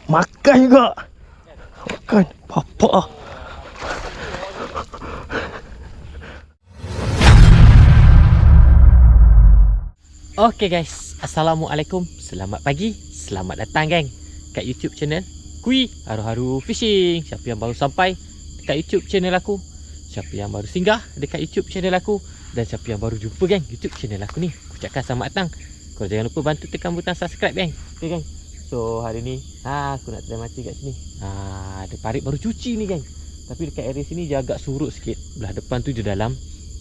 Makan juga. Makan. Papa. Okay guys, Assalamualaikum. Selamat pagi, selamat datang geng kat YouTube channel Kui Haru-Haru Fishing. Siapa yang baru sampai dekat YouTube channel aku, siapa yang baru singgah dekat YouTube channel aku, dan siapa yang baru jumpa geng YouTube channel aku ni, aku ucapkan selamat datang. Korang jangan lupa bantu tekan butang subscribe geng. Okay geng. So hari ni aku nak try mati kat sini. Ada parit baru cuci ni geng. Tapi dekat area sini dia agak surut sikit. Belah depan tu je dalam.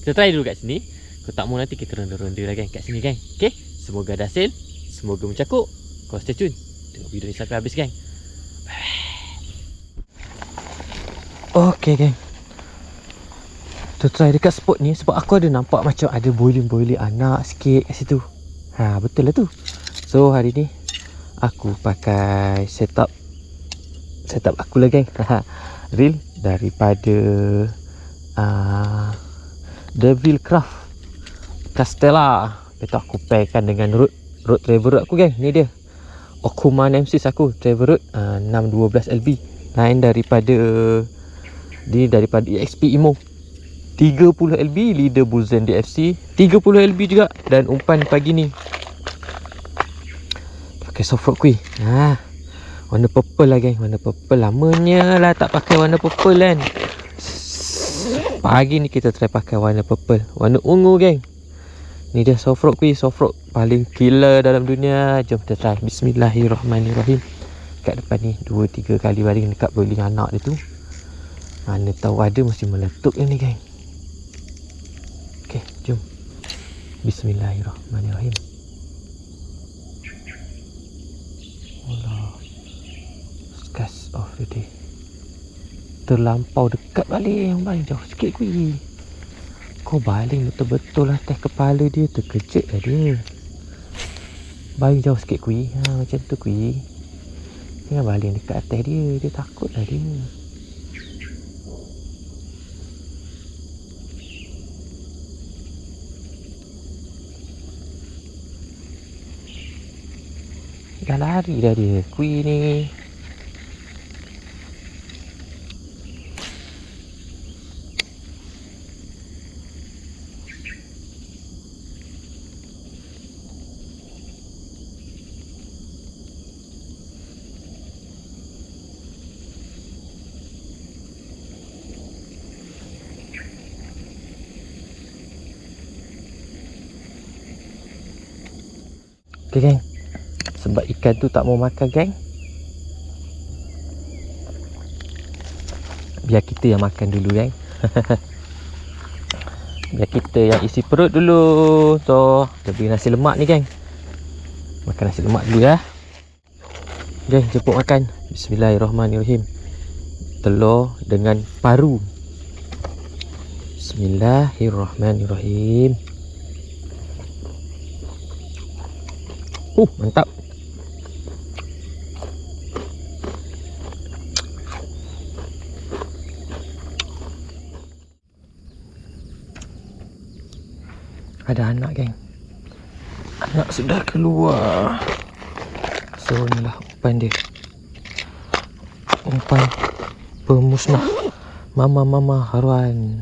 Kita try dulu kat sini. Kalau tak mau nanti kita ronda-ronda lah geng kat sini geng. Okay, semoga ada hasil, semoga mencakuk. Kau stay tune, tengok video ni sampai habis geng. Okay geng, kita try dekat spot ni sebab aku ada nampak macam ada boiling-boiling anak sikit kat situ. Betul lah tu. So hari ni aku pakai setup aku lah geng. Reel daripada Devil Craft Castella. Betul, aku pairkan dengan Rode Travel Rode aku geng. Ni dia Okuman M6 aku, Travel Rode 612 LB. Lain daripada EXP Imo 30 LB, leader Buzen DFC 30 LB juga. Dan umpan pagi ni pakai soft rock kui. Warna purple lah geng, warna purple. Lamanya lah tak pakai warna purple kan. Pagi ni kita try pakai warna purple, warna ungu geng. Ni dia soft rock kui, soft rock paling killer dalam dunia. Jom kita try. Bismillahirrahmanirrahim. Kat depan ni 2-3 kali baring dekat boiling anak dia tu. Mana tahu ada mesti meletup yang ni geng. Okay, jom. Bismillahirrahmanirrahim. Allah. Cast of the day. Terlampau dekat baling jauh sikit kui. Kau baling betul-betul atas kepala dia, terkejut lah dia. Baling jauh sikit kui. Macam tu kui. Jangan baling dekat atas dia, dia takut lah dia. Dah lari dah dia kui ni. Okay geng, sebab ikan tu tak mau makan geng, biar kita yang makan dulu geng. Biar kita yang isi perut dulu. So kita beli nasi lemak ni geng. Makan nasi lemak dulu ya geng. Jemput makan. Bismillahirrahmanirrahim. Telur dengan paru. Bismillahirrahmanirrahim. Mantap. Ada anak geng. Anak sudah keluar. So inilah umpan dia. Umpan pemusnah mama haruan.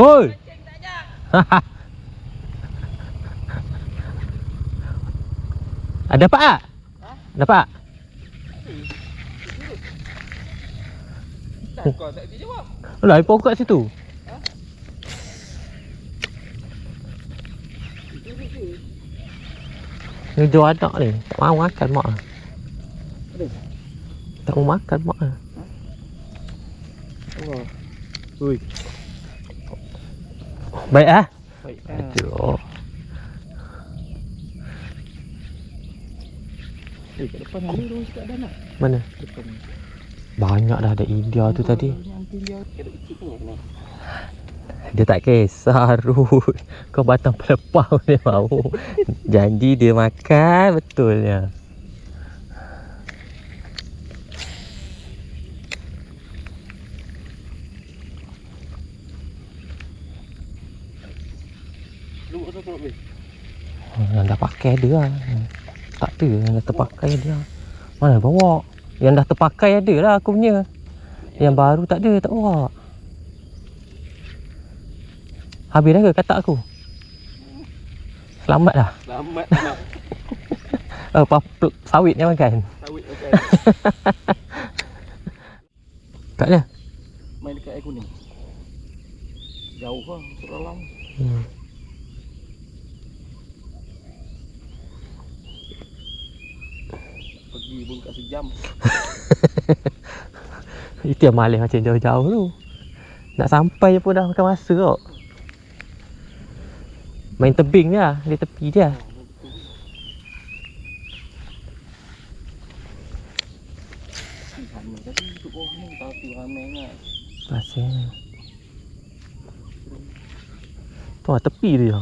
Oi. Ada dapat tak? Dapat? Kau tak jawab. Alah, air pokok kat situ. Ngejar anak ni. Tak mau makan mak. Tak mau makan mak. Oh. Ui. Baik ah. Baik. Aduh. Kat depan ada orang cakap ada nak. Mana? Depan. Banyak dah ada India tu tadi. Yang India kena kecil ni kena. Dia tak kisah Rut. Kau batang pelepah dia mau. Janji dia makan betulnya. Lu apa tu weh? Yang dah pakai dia lah. Tak ada yang dah terpakai dia. Mana bawa? Yang dah terpakai ada lah aku punya. Yang baru tak ada, tak bawa. Habis dah ke katak aku? Selamat dah. Selamat nak. Sawit dia makan. Sawit makan. Tak ada. Main dekat air kuning. Jauh lah, masuk dalam. Pergi pun kat sejam. Itu yang malas macam jauh-jauh tu. Nak sampai pun dah makan masa kok. Main tebing je lah, di tepi je lah. Ramai tadi duduk bawah ni, tapi ramai ingat. Pasal tu lah tepi dia.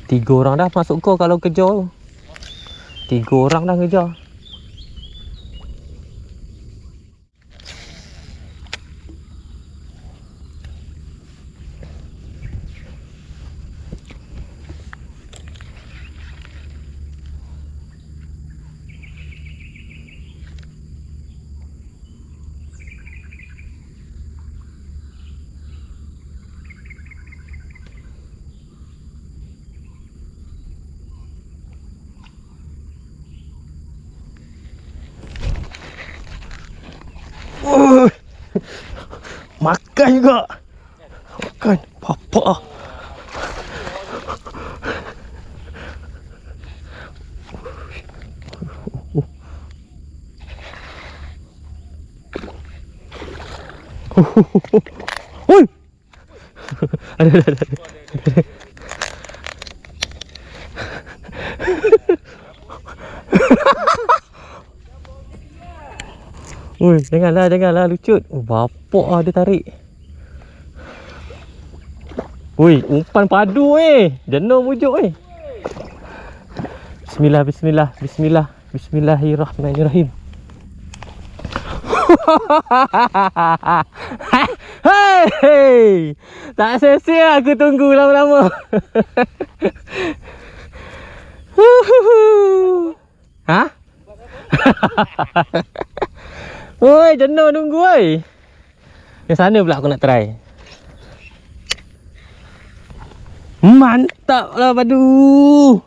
3 orang dah masuk kau kalau kejar tu. 3 orang dah kejar. Makan juga. Makan papa. Oi. Ada. Oi, janganlah lucut. Oh, bapak ah dia tarik. Oi, umpan padu Jenuh mujuk Bismillahirrahmanirrahim. Hey, tak sia-sia aku tunggu lama-lama. Ha? Oi, jenuh nunggu Yang sana pula aku nak try. Mantap lah padu.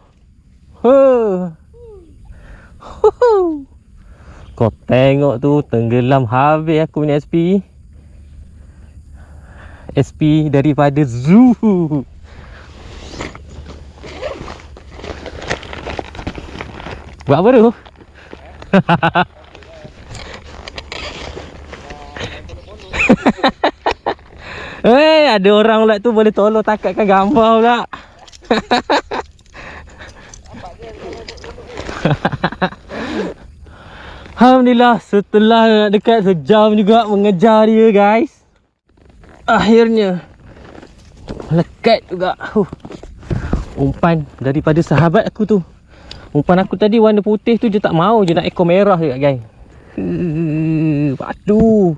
Kau tengok tu, tenggelam habis aku punya SP daripada zoo. Buat apa tu? Ada orang pula tu boleh tolong takatkan gambar pula. Alhamdulillah, setelah dekat sejam juga mengejar dia guys, akhirnya lekat juga. Umpan daripada sahabat aku tu. Umpan aku tadi warna putih tu je tak mau je, nak ekor merah je guys. Aduh,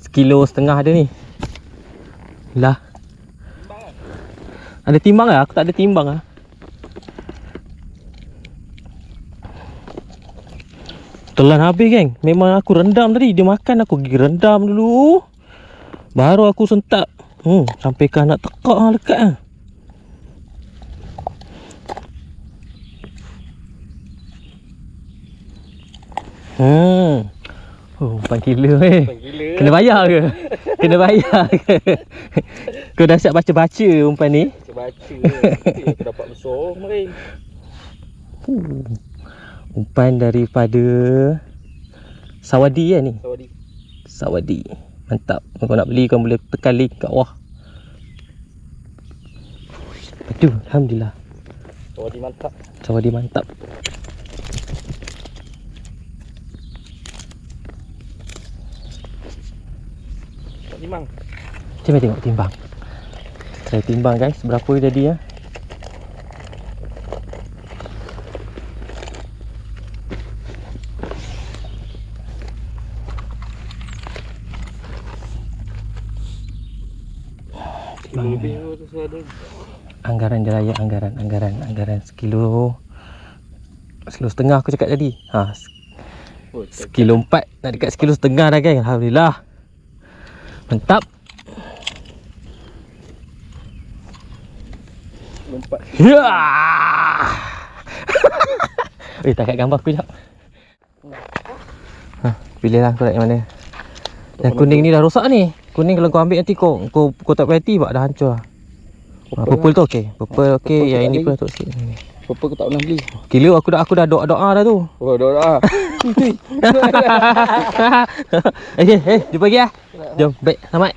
1,5 kilo ada ni. Lah. Ada timbang lah? Aku tak ada timbang lah. Telan habis geng. Memang aku rendam tadi. Dia makan aku pergi rendam dulu. Baru aku sentak. Sampai kan nak tekak lah dekat lah. Umpan gila Gila. Kena bayar ke? Kena bayar ke? Kau dah siap baca-baca umpan ni? Baca. Aku dapat besar kemarin. Umpan daripada Sawadi kan ni? Sawadi. Sawadi. Mantap. Kalau nak beli kau boleh tekan link kat bawah. Aduh, alhamdulillah. Sawadi mantap. Sawadi mantap. Tak timbang. Cuba tengok timbang. Saya timbang guys, berapa jadi ya? Lebih tu saya ada. Anggaran dia raya, anggaran sekilo setengah aku cakap tadi. Sekilo 4 nak dekat sekilo setengah dah geng. Alhamdulillah. Mantap. Lompat. Ya. Takat gambar aku jap. Pilihlah kau nak yang mana. Yang kuning ni dah rosak ni. Kuning kalau kau ambil nanti kau tak berhati bak dah hancur lah. Purple tu okey. Purple okey. Yang ini pun dah sikit. Purple aku tak pernah beli. Gila aku dah doa-doa dah tu. Oh, dah. Jumpa lagi lah. Jom, baik, selamat.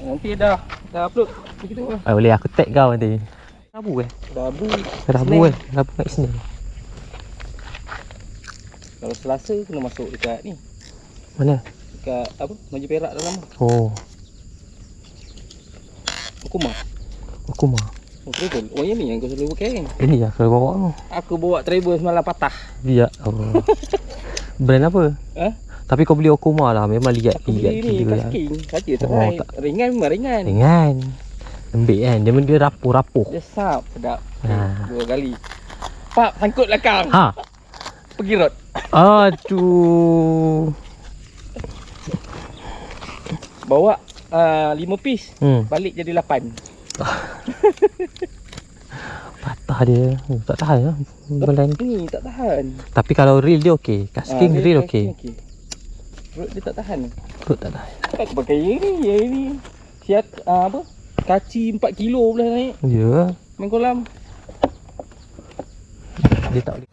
Nanti dah upload. Begitu lah. Boleh aku tag kau nanti. Rabu Rabu. Rabu kat Isnin. Kalau Selasa kena masuk dekat ni. Mana? Dekat apa? Maju Perak dalam. Oh, Hukumah. Oh, travel. Oh, yang ni yang kau selalu pakai kan? ini lah kalau bawa tu. Aku bawa travel semalam patah. Biar. Brand apa? Tapi kau beli Okuma lah. Memang liat Aku beli ni gila. kasking. Saja terai. tak. Ringan memang ringan. Ringan. Lembik kan. Dia rapuh. Dia sap, sedap. Ha. 2 kali. Pak, sangkut belakang. Ha. Pergi rot. Aduh. Bawa 5 piece. Balik jadi 8. Patah dia. Tak tahan lah. Belan. Ni tak tahan. Tapi kalau reel dia okey. Casking Dia reel casking okey. Rot dia tak tahan. Rod tak tahan. Aku pakai yang ni. Siat apa? Kaci 4 kilo belah naik. Ya. Main kolam. Dia tak boleh.